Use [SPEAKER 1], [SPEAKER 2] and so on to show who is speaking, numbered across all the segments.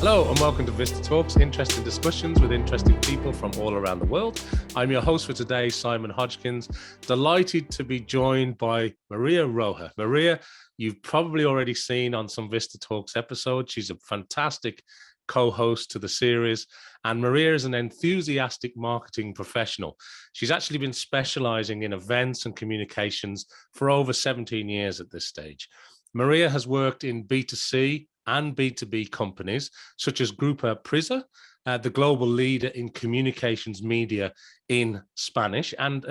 [SPEAKER 1] Hello and welcome to VistaTalks, interesting discussions with interesting people from all around the world. I'm your host for today, Simon Hodgkins. Delighted to be joined by María Roa. María, you've probably already seen on some VistaTalks episodes. She's a fantastic co-host to the series, and María is an enthusiastic marketing professional. She's actually been specializing in events and communications for over 17 years at this stage. María has worked in B2C and B2B companies, such as GRUPO PRISA, the global leader in communications media in Spanish, and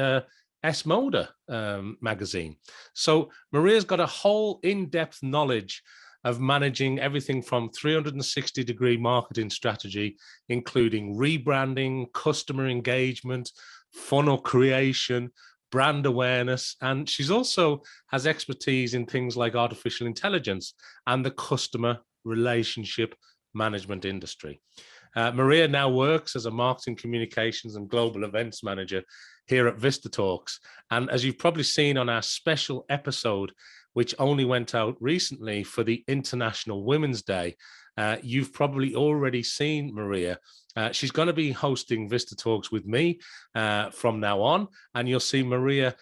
[SPEAKER 1] SModa Magazine. So Maria's got a whole in-depth knowledge of managing everything from 360-degree marketing strategy, including rebranding, customer engagement, funnel creation, brand awareness, and she's also has expertise in things like artificial intelligence and the customer relationship management industry. María now works as a marketing communications and global events manager here at VistaTalks. And as you've probably seen on our special episode, which only went out recently for the International Women's Day, you've probably already seen María. She's going to be hosting VistaTalks with me from now on, and you'll see María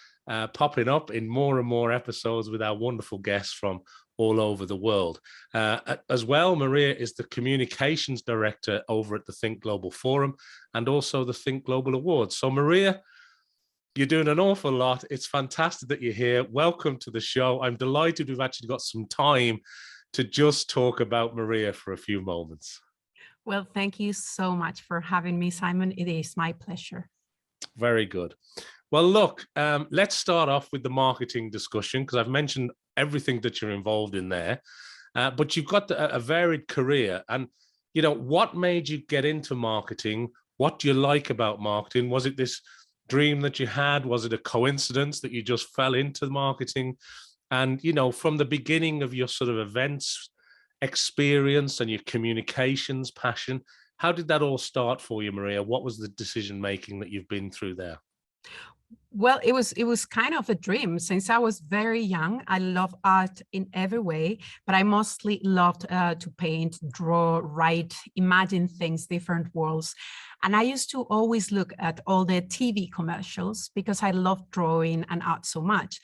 [SPEAKER 1] popping up in more and more episodes with our wonderful guests from all over the world. As well, María is the communications director over at the Think Global Forum and also the Think Global Awards. So María, you're doing an awful lot. It's fantastic that you're here. Welcome to the show. I'm delighted we've actually got some time to just talk about María for a few moments.
[SPEAKER 2] Well, thank you so much for having me, Simon. It is my pleasure.
[SPEAKER 1] Very good. Well, look, let's start off with the marketing discussion, because I've mentioned everything that you're involved in there, but you've got a varied career. And, you know, what made you get into marketing? What do you like about marketing? Was it this dream that you had? Was it a coincidence that you just fell into marketing? And, you know, from the beginning of your sort of events experience and your communications passion, how did that all start for you, María? What was the decision making that you've been through there?
[SPEAKER 2] Well, it was kind of a dream. Since I was very young, I love art in every way, but I mostly loved to paint, draw, write, imagine things, different worlds. And I used to always look at all the TV commercials because I loved drawing and art so much.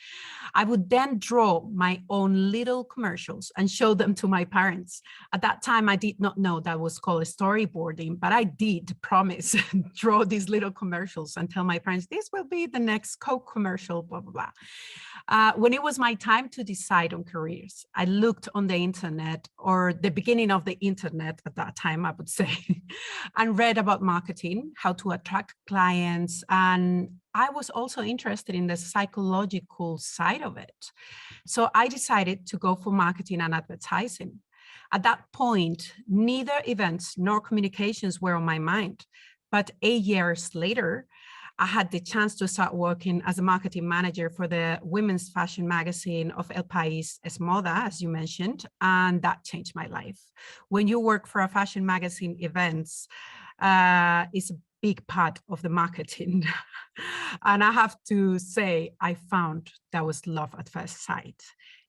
[SPEAKER 2] I would then draw my own little commercials and show them to my parents. At that time, I did not know that was called storyboarding, but I did promise draw these little commercials and tell my parents, this will be the next Coke commercial, blah, blah, blah. When it was my time to decide on careers, I looked on the internet, or the beginning of the internet at that time, I would say, and read about marketing, how to attract clients. And I was also interested in the psychological side of it. So I decided to go for marketing and advertising. At that point, neither events nor communications were on my mind. But 8 years later, I had the chance to start working as a marketing manager for the women's fashion magazine of El País, SModa, as you mentioned, and that changed my life. When you work for a fashion magazine, events is a big part of the marketing. And I have to say, I found that was love at first sight.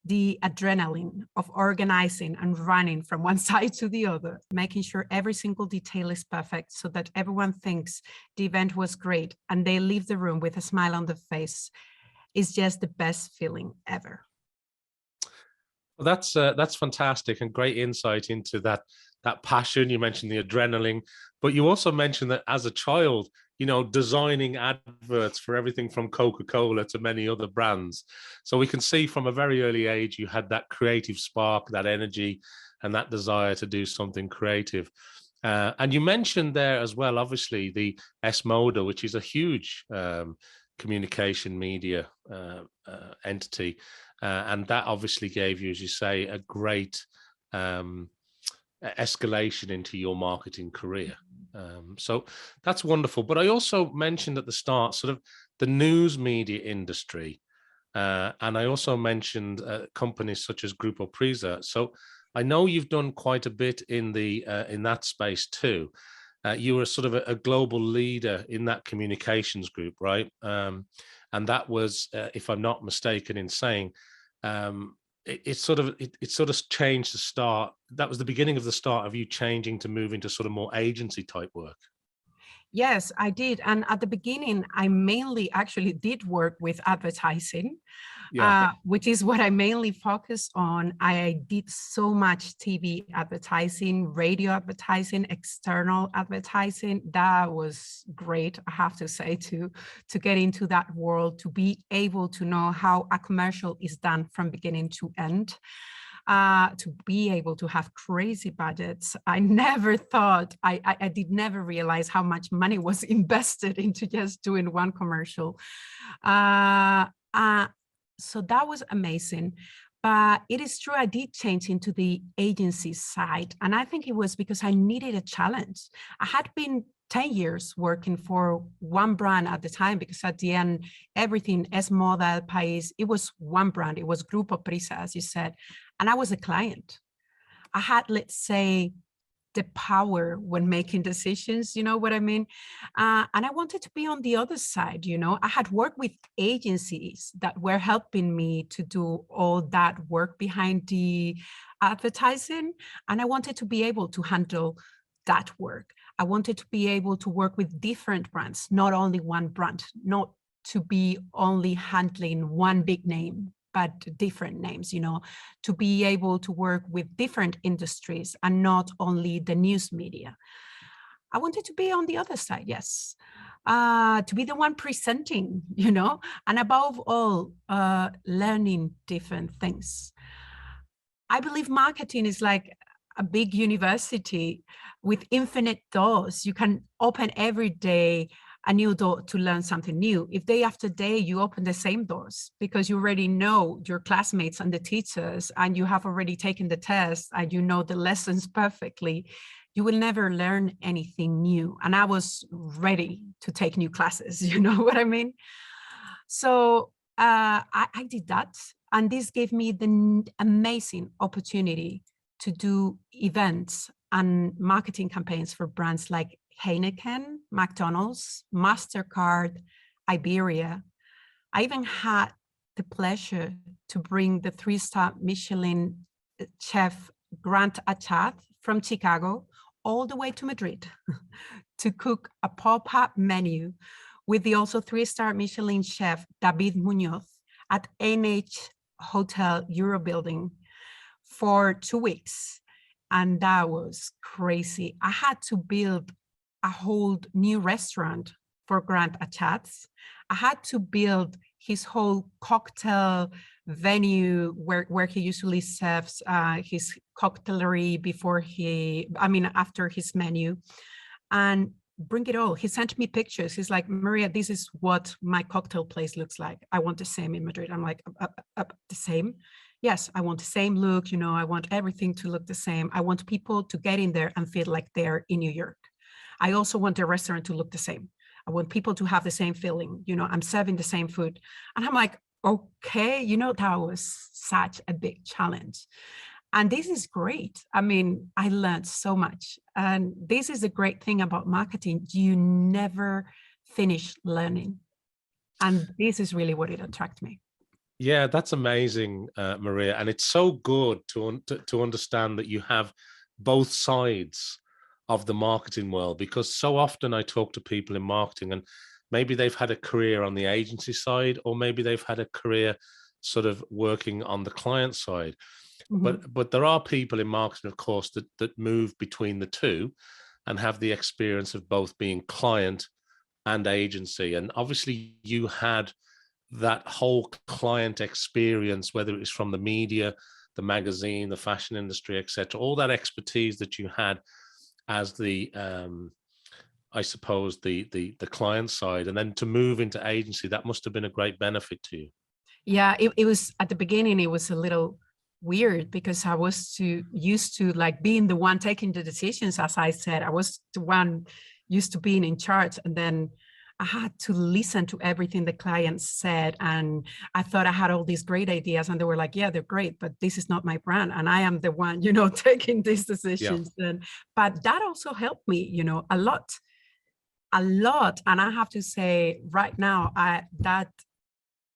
[SPEAKER 2] The adrenaline of organizing and running from one side to the other, making sure every single detail is perfect so that everyone thinks the event was great and they leave the room with a smile on their face, is just the best feeling ever.
[SPEAKER 1] Well, that's fantastic and great insight into that passion. You mentioned the adrenaline, but you also mentioned that as a child, you know, designing adverts for everything from Coca-Cola to many other brands. So we can see from a very early age, you had that creative spark, that energy, and that desire to do something creative. And you mentioned there as well, obviously, the SModa, which is a huge communication media entity. And that obviously gave you, as you say, a great escalation into your marketing career. So that's wonderful. But I also mentioned at the start sort of the news media industry. And I also mentioned companies such as GRUPO PRISA. So I know you've done quite a bit in that space too. You were sort of a global leader in that communications group, right? And that was, if I'm not mistaken in saying, it sort of changed the start. That was the beginning of the start of you changing to move into sort of more agency type work.
[SPEAKER 2] Yes, I did. And at the beginning, I mainly actually did work with advertising,
[SPEAKER 1] Yeah.
[SPEAKER 2] which is what I mainly focus on. I did so much TV advertising, radio advertising, external advertising. That was great, I have to say, to get into that world, to be able to know how a commercial is done from beginning to end. To be able to have crazy budgets. I never thought, I did never realize how much money was invested into just doing one commercial. So that was amazing. But it is true, I did change into the agency side. And I think it was because I needed a challenge. I had been 10 years working for one brand at the time, because at the end, everything, SModa, País, it was one brand. It was GRUPO PRISA, as you said. And I was a client. I had, let's say, the power when making decisions, you know what I mean? And I wanted to be on the other side, you know? I had worked with agencies that were helping me to do all that work behind the advertising. And I wanted to be able to handle that work. I wanted to be able to work with different brands, not only one brand, not to be only handling one big name, but different names, you know, to be able to work with different industries and not only the news media. I wanted to be on the other side, yes, to be the one presenting, you know, and above all, learning different things. I believe marketing is like a big university with infinite doors. You can open every day a new door to learn something new. If day after day you open the same doors because you already know your classmates and the teachers, and you have already taken the test and you know the lessons perfectly, you will never learn anything new. And I was ready to take new classes, you know what I mean? So I did that. And this gave me the amazing opportunity to do events and marketing campaigns for brands like Heineken, McDonald's, MasterCard, Iberia. I even had the pleasure to bring the 3-star Michelin chef Grant Achat from Chicago all the way to Madrid to cook a pop-up menu with the also 3-star Michelin chef David Munoz at NH Hotel Euro Building for 2 weeks. And that was crazy. I had to build a whole new restaurant for Grant Achatz. I had to build his whole cocktail venue where he usually serves his cocktaillery after his menu, and bring it all. He sent me pictures. He's like, Maria, this is what my cocktail place looks like. I want the same in Madrid. I'm like, the same? Yes, I want the same look. You know, I want everything to look the same. I want people to get in there and feel like they're in New York. I also want the restaurant to look the same. I want people to have the same feeling. You know, I'm serving the same food. And I'm like, okay, you know, that was such a big challenge. And this is great. I mean, I learned so much. And this is the great thing about marketing. You never finish learning. And this is really what it attracted me.
[SPEAKER 1] Yeah, that's amazing, Maria. And it's so good to understand that you have both sides of the marketing world, because so often I talk to people in marketing and maybe they've had a career on the agency side, or maybe they've had a career sort of working on the client side. Mm-hmm. But there are people in marketing, of course, that move between the two and have the experience of both being client and agency. And obviously you had that whole client experience, whether it was from the media, the magazine, the fashion industry, etc., all that expertise that you had as the I suppose the client side, and then to move into agency, that must have been a great benefit to you.
[SPEAKER 2] Yeah, it was at the beginning, it was a little weird because I was used to like being the one taking the decisions. As I said, I was the one used to being in charge, and then I had to listen to everything the clients said. And I thought I had all these great ideas, and they were like, yeah, they're great, but this is not my brand. And I am the one, you know, taking these decisions. Yeah. But that also helped me, you know, a lot. And I have to say right now, that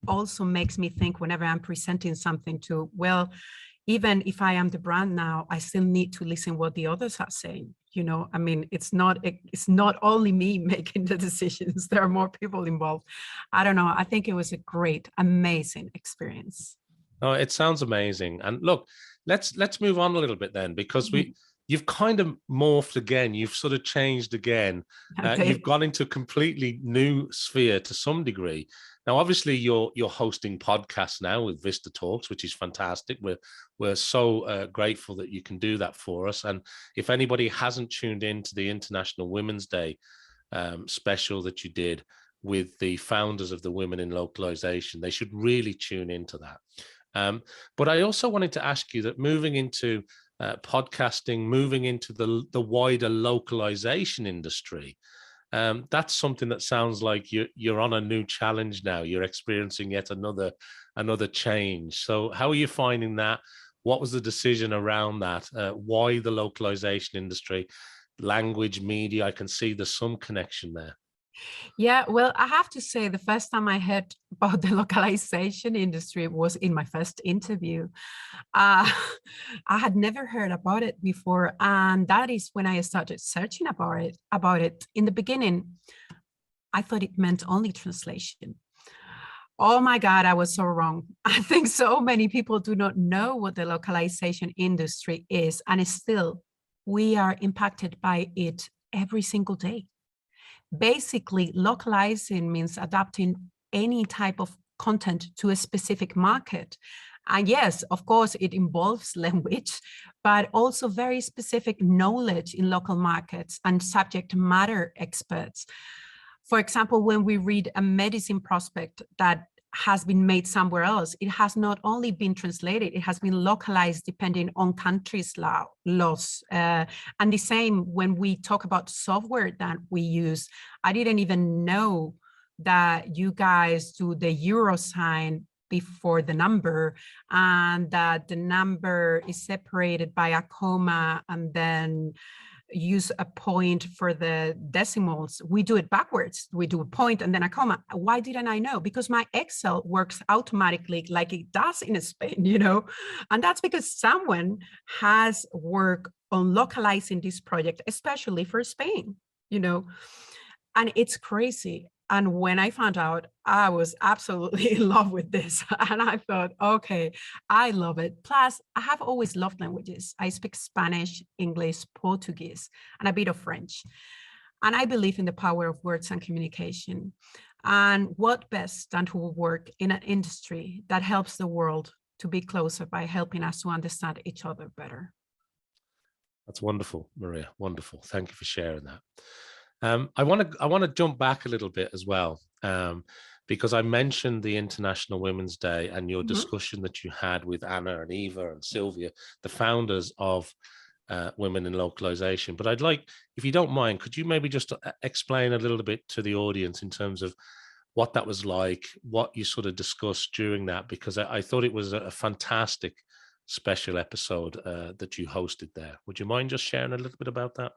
[SPEAKER 2] also makes me think whenever I'm presenting something to, well, even if I am the brand now, I still need to listen what the others are saying. I mean, it's not only me making the decisions. There are more people involved. I don't know. I think it was a great, amazing experience.
[SPEAKER 1] Oh, it sounds amazing. And look, let's move on a little bit then, because you've kind of morphed again. You've sort of changed again.
[SPEAKER 2] Okay.
[SPEAKER 1] You've gone into a completely new sphere to some degree. Now, obviously, you're hosting podcasts now with VistaTalks, which is fantastic. We're so grateful that you can do that for us. And if anybody hasn't tuned in to the International Women's Day special that you did with the founders of the Women in Localization, they should really tune into that. But I also wanted to ask you that moving into podcasting, moving into the wider localization industry, that's something that sounds like you're on a new challenge now. You're experiencing yet another change. So how are you finding that? What was the decision around that? Why the localization industry? Language, media, I can see there's some connection there.
[SPEAKER 2] Yeah, well, I have to say the first time I heard about the localization industry was in my first interview. I had never heard about it before, and that is when I started searching about it. In the beginning, I thought it meant only translation. Oh my God, I was so wrong. I think so many people do not know what the localization industry is, and still we are impacted by it every single day. Basically, localizing means adapting any type of content to a specific market. And yes, of course, it involves language, but also very specific knowledge in local markets and subject matter experts. For example, when we read a medicine prospect that has been made somewhere else, it has not only been translated, it has been localized depending on countries' laws. And the same when we talk about software that we use. I didn't even know that you guys do the euro sign before the number, and that the number is separated by a comma and then use a point for the decimals. We do it backwards. We do a point and then a comma. Why didn't I know? Because my Excel works automatically like it does in Spain, and that's because someone has worked on localizing this project, especially for Spain, and it's crazy. And when I found out, I was absolutely in love with this. And I thought, okay, I love it. Plus, I have always loved languages. I speak Spanish, English, Portuguese, and a bit of French. And I believe in the power of words and communication. And what best than to work in an industry that helps the world to be closer by helping us to understand each other better.
[SPEAKER 1] That's wonderful, Maria. Wonderful. Thank you for sharing that. I want to jump back a little bit as well, because I mentioned the International Women's Day and your discussion that you had with Anna and Eva and Sylvia, the founders of Women in Localization. But I'd like, if you don't mind, could you maybe just explain a little bit to the audience in terms of what that was like, what you sort of discussed during that, because I thought it was a fantastic special episode that you hosted there. Would you mind just sharing a little bit about that?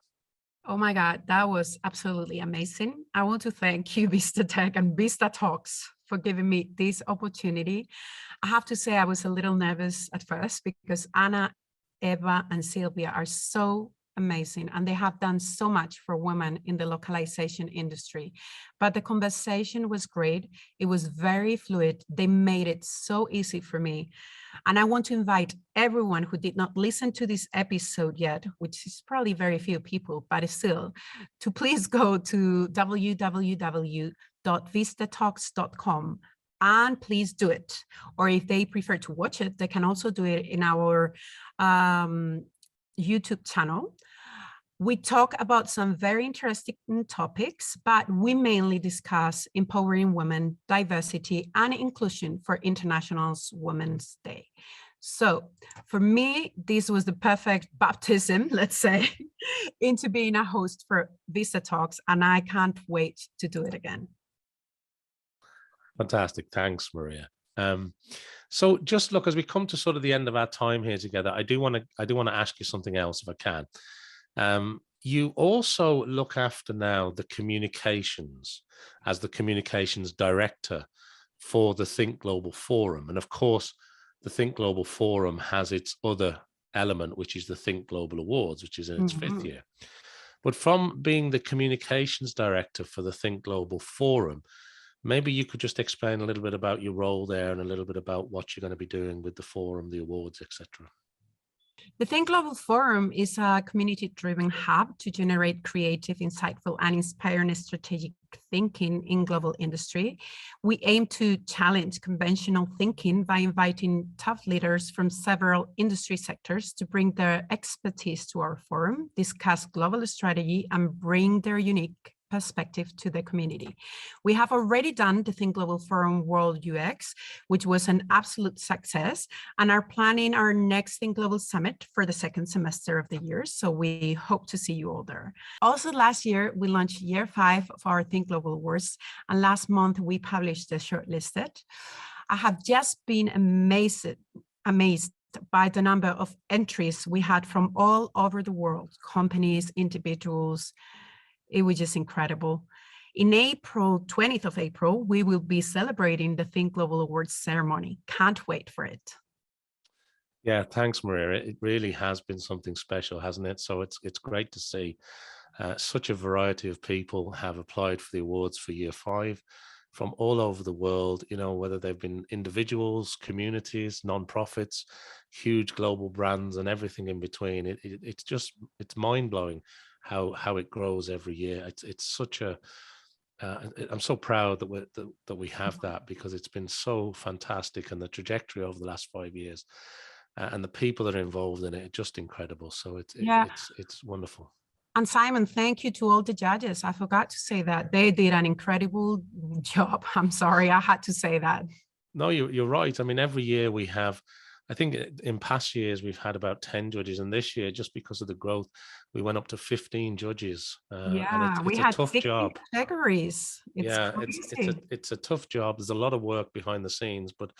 [SPEAKER 2] Oh my God, that was absolutely amazing. I want to thank you, VistaTech and VistaTalks, for giving me this opportunity. I have to say I was a little nervous at first because Anna, Eva, and Sylvia are so amazing, and they have done so much for women in the localization industry. But the conversation was great. It was very fluid. They made it so easy for me. And I want to invite everyone who did not listen to this episode yet, which is probably very few people, but still, to please go to www.vistatalks.com and please do it. Or if they prefer to watch it, they can also do it in our YouTube channel. We talk about some very interesting topics, but we mainly discuss empowering women, diversity, and inclusion for International Women's Day. So for me, this was the perfect baptism, let's say, into being a host for VistaTalks, and I can't wait to do it again.
[SPEAKER 1] Fantastic. Thanks, Maria. So just look, as we come to sort of the end of our time here together, I do want to ask you something else if I can. You also look after now the communications as the communications director for the Think Global Forum. And of course, the Think Global Forum has its other element, which is the Think Global Awards, which is in its fifth year. But from being the communications director for the Think Global Forum, maybe you could just explain a little bit about your role there and a little bit about what you're going to be doing with the forum, the awards, etc.
[SPEAKER 2] The Think Global Forum is a community-driven hub to generate creative, insightful, and inspiring strategic thinking in global industry. We aim to challenge conventional thinking by inviting top leaders from several industry sectors to bring their expertise to our forum, discuss global strategy, and bring their unique perspective to the community. We have already done the Think Global Forum World UX, which was an absolute success, and are planning our next Think Global Summit for the second semester of the year. So we hope to see you all there. Also last year, we launched year 5 of our Think Global Awards, and last month we published the shortlisted. I have just been amazed by the number of entries we had from all over the world, companies, individuals. It was just incredible. In April, 20th of April, we will be celebrating the Think Global Awards ceremony. Can't wait for it.
[SPEAKER 1] Yeah, thanks, Maria. It really has been something special, hasn't it? So it's great to see such a variety of people have applied for the awards for year 5 from all over the world, you know, whether they've been individuals, communities, non-profits, huge global brands, and everything in between. It's mind-blowing how it grows every year. It's such a I'm so proud that we have that, because it's been so fantastic, and the trajectory over the last 5 years and the people that are involved in it are just incredible. So it's wonderful.
[SPEAKER 2] And Simon, thank you to all the judges. I forgot to say that they did an incredible job. I'm sorry, I had to say that.
[SPEAKER 1] No, you're right. I mean, every year we have, I think in past years we've had about 10 judges, and this year, just because of the growth, we went up to 15 judges.
[SPEAKER 2] Yeah,
[SPEAKER 1] and
[SPEAKER 2] we
[SPEAKER 1] it's
[SPEAKER 2] had
[SPEAKER 1] a tough
[SPEAKER 2] 50
[SPEAKER 1] job.
[SPEAKER 2] categories.
[SPEAKER 1] It's a tough job. There's a lot of work behind the scenes, but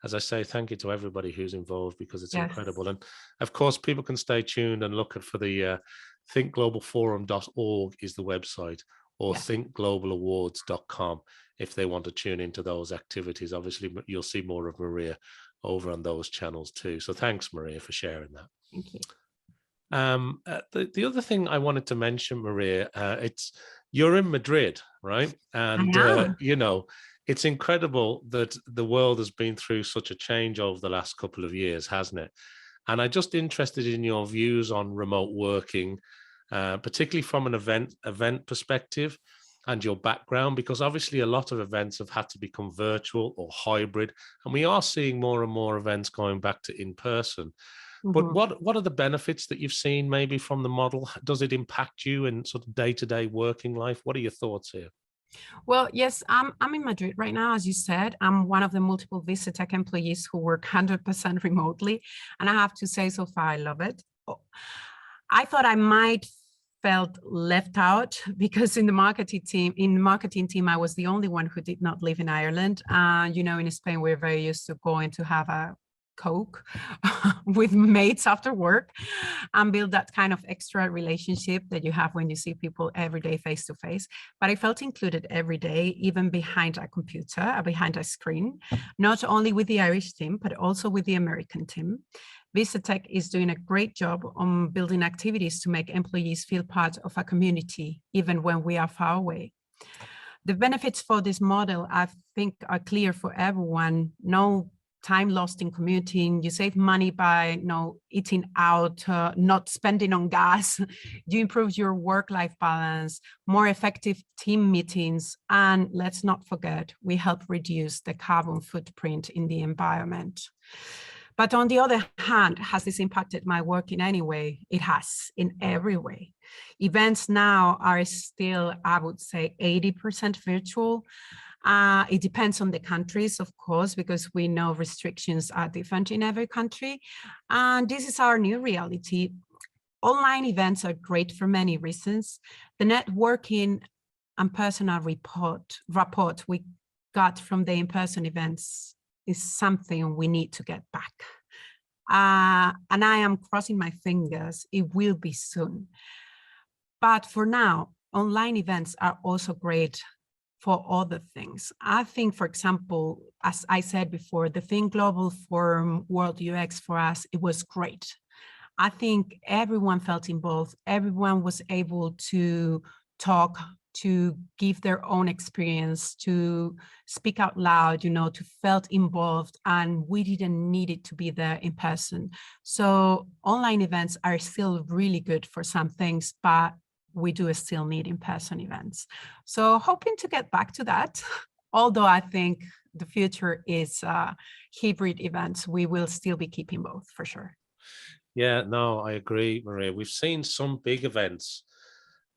[SPEAKER 1] as I say, thank you to everybody who's involved, because it's incredible. And of course, people can stay tuned and look for the thinkglobalforum.org is the website, or thinkglobalawards.com if they want to tune into those activities. Obviously, you'll see more of Maria over on those channels too. So thanks, Maria, for sharing that.
[SPEAKER 2] Thank you.
[SPEAKER 1] The other thing I wanted to mention, Maria, you're in Madrid, right? And you know, it's incredible that the world has been through such a change over the last couple of years, hasn't it? And I'm just interested in your views on remote working, particularly from an event perspective, and your background, because obviously a lot of events have had to become virtual or hybrid, and we are seeing more and more events going back to in person. But what are the benefits that you've seen maybe from the model? Does it impact you in sort of day-to-day working life? What are your thoughts here?
[SPEAKER 2] Well, yes, I'm in Madrid right now. As you said, I'm one of the multiple VistaTalks employees who work 100% remotely. And I have to say, so far, I love it. I thought I might felt left out, because in the marketing team, I was the only one who did not live in Ireland. You know, in Spain, we're very used to going to have a Coke with mates after work and build that kind of extra relationship that you have when you see people every day face to face. But I felt included every day, even behind a computer, behind a screen, not only with the Irish team, but also with the American team. VistaTalks is doing a great job on building activities to make employees feel part of a community, even when we are far away. The benefits for this model, I think, are clear for everyone. No time lost in commuting, you save money by eating out, not spending on gas, you improve your work-life balance, more effective team meetings, and let's not forget, we help reduce the carbon footprint in the environment. But on the other hand, has this impacted my work in any way? It has, in every way. Events now are still, I would say, 80% virtual. It depends on the countries, of course, because we know restrictions are different in every country. And this is our new reality. Online events are great for many reasons. The networking and personal rapport we got from the in-person events is something we need to get back. And I am crossing my fingers, it will be soon. But for now, online events are also great for other things. I think, for example, as I said before, the Think Global Forum World UX for us, it was great. I think everyone felt involved. Everyone was able to talk, to give their own experience, to speak out loud, to felt involved, and we didn't need it to be there in person. So online events are still really good for some things, but we do still need in-person events. So hoping to get back to that, although I think the future is hybrid events, we will still be keeping both for sure.
[SPEAKER 1] Yeah, no, I agree, Maria. We've seen some big events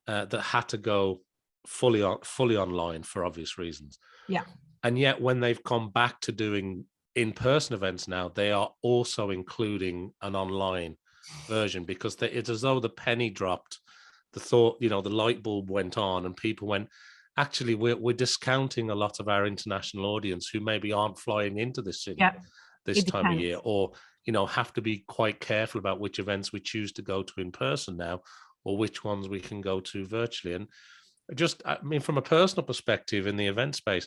[SPEAKER 1] that had to go fully online for obvious reasons.
[SPEAKER 2] Yeah.
[SPEAKER 1] And yet when they've come back to doing in-person events now, they are also including an online version, because it's as though the penny dropped, the thought, the light bulb went on, and people went, actually, we're discounting a lot of our international audience who maybe aren't flying into the city this time of year, or have to be quite careful about which events we choose to go to in person now, or which ones we can go to virtually. And I mean, from a personal perspective in the event space,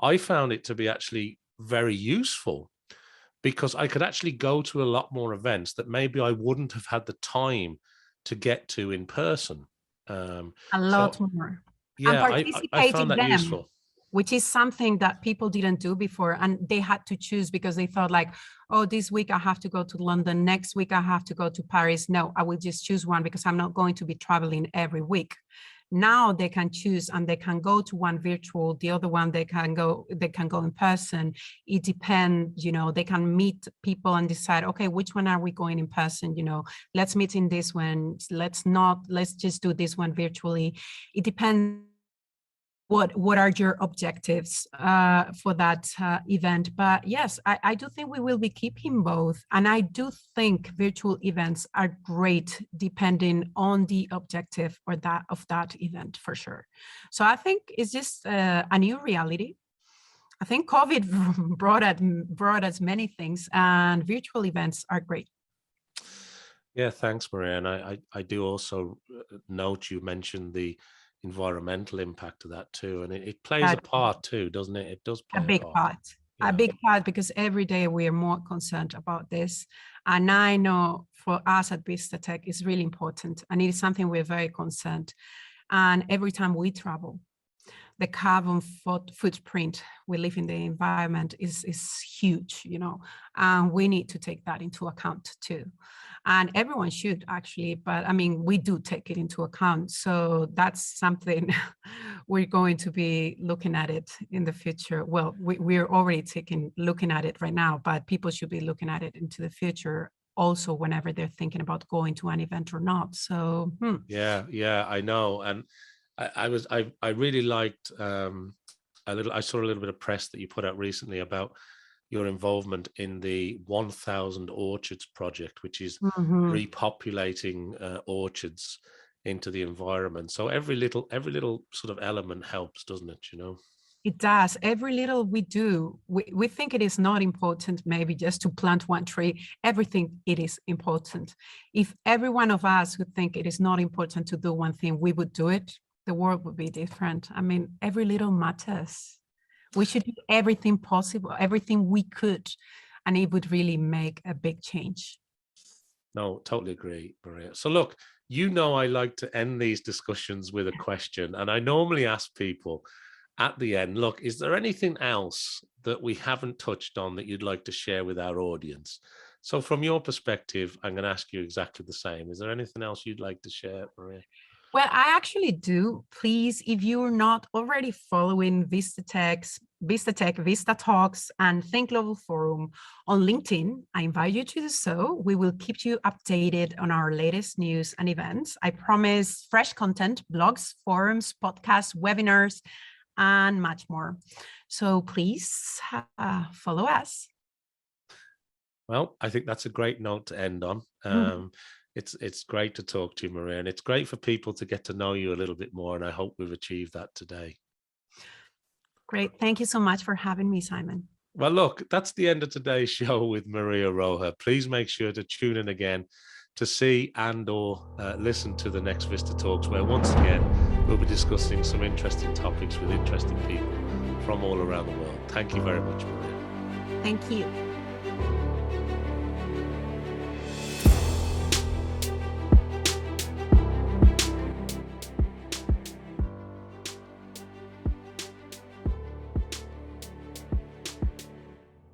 [SPEAKER 1] I found it to be actually very useful, because I could actually go to a lot more events that maybe I wouldn't have had the time to get to in person.
[SPEAKER 2] A lot more.
[SPEAKER 1] Yeah,
[SPEAKER 2] And
[SPEAKER 1] I found that useful.
[SPEAKER 2] Which is something that people didn't do before, and they had to choose because they thought like, oh, this week I have to go to London, next week I have to go to Paris. No, I will just choose one because I'm not going to be traveling every week. Now they can choose, and they can go to one virtual, the other one they can go in person. It depends, they can meet people and decide, okay, which one are we going in person? Let's meet in this one. Let's just do this one virtually. It depends. What are your objectives for that event? But yes, I do think we will be keeping both. And I do think virtual events are great depending on the objective of that event for sure. So I think it's just a new reality. I think COVID brought us many things, and virtual events are great.
[SPEAKER 1] Yeah, thanks, Maria. And I do also note you mentioned the environmental impact of that too, and it plays a part too, doesn't it? It does play
[SPEAKER 2] a big part. A big part, because every day we are more concerned about this, and I know for us at VistaTech it's really important, and it is something we're very concerned. And every time we travel, the carbon footprint we live in the environment is huge, and we need to take that into account too. And everyone should actually, but I mean, we do take it into account. So that's something we're going to be looking at it in the future. Well, we're already looking at it right now, but people should be looking at it into the future also whenever they're thinking about going to an event or not. So
[SPEAKER 1] yeah, I know. And I really liked I saw a little bit of press that you put out recently about your involvement in the 1,000 Orchards project, which is repopulating orchards into the environment. So every little sort of element helps, doesn't it?
[SPEAKER 2] It does. Every little we do, we think it is not important maybe just to plant one tree. Everything, it is important. If every one of us would think it is not important to do one thing, we would do it, the world would be different. I mean, every little matters. We should do everything possible, everything we could, and it would really make a big change.
[SPEAKER 1] No, totally agree, Maria. So look, I like to end these discussions with a question, and I normally ask people at the end, look, is there anything else that we haven't touched on that you'd like to share with our audience? So from your perspective, I'm going to ask you exactly the same. Is there anything else you'd like to share, Maria?
[SPEAKER 2] Well, I actually do. Please, if you're not already following VistaTech, VistaTalks, and Think Global Forum on LinkedIn, I invite you to do so. We will keep you updated on our latest news and events. I promise fresh content, blogs, forums, podcasts, webinars, and much more. So please follow us.
[SPEAKER 1] Well, I think that's a great note to end on. It's great to talk to you, Maria, and it's great for people to get to know you a little bit more, and I hope we've achieved that today.
[SPEAKER 2] Great. Thank you so much for having me, Simon.
[SPEAKER 1] Well, look, that's the end of today's show with Maria Roa. Please make sure to tune in again to see and or listen to the next VistaTalks, where once again, we'll be discussing some interesting topics with interesting people from all around the world. Thank you very much, Maria.
[SPEAKER 2] Thank you.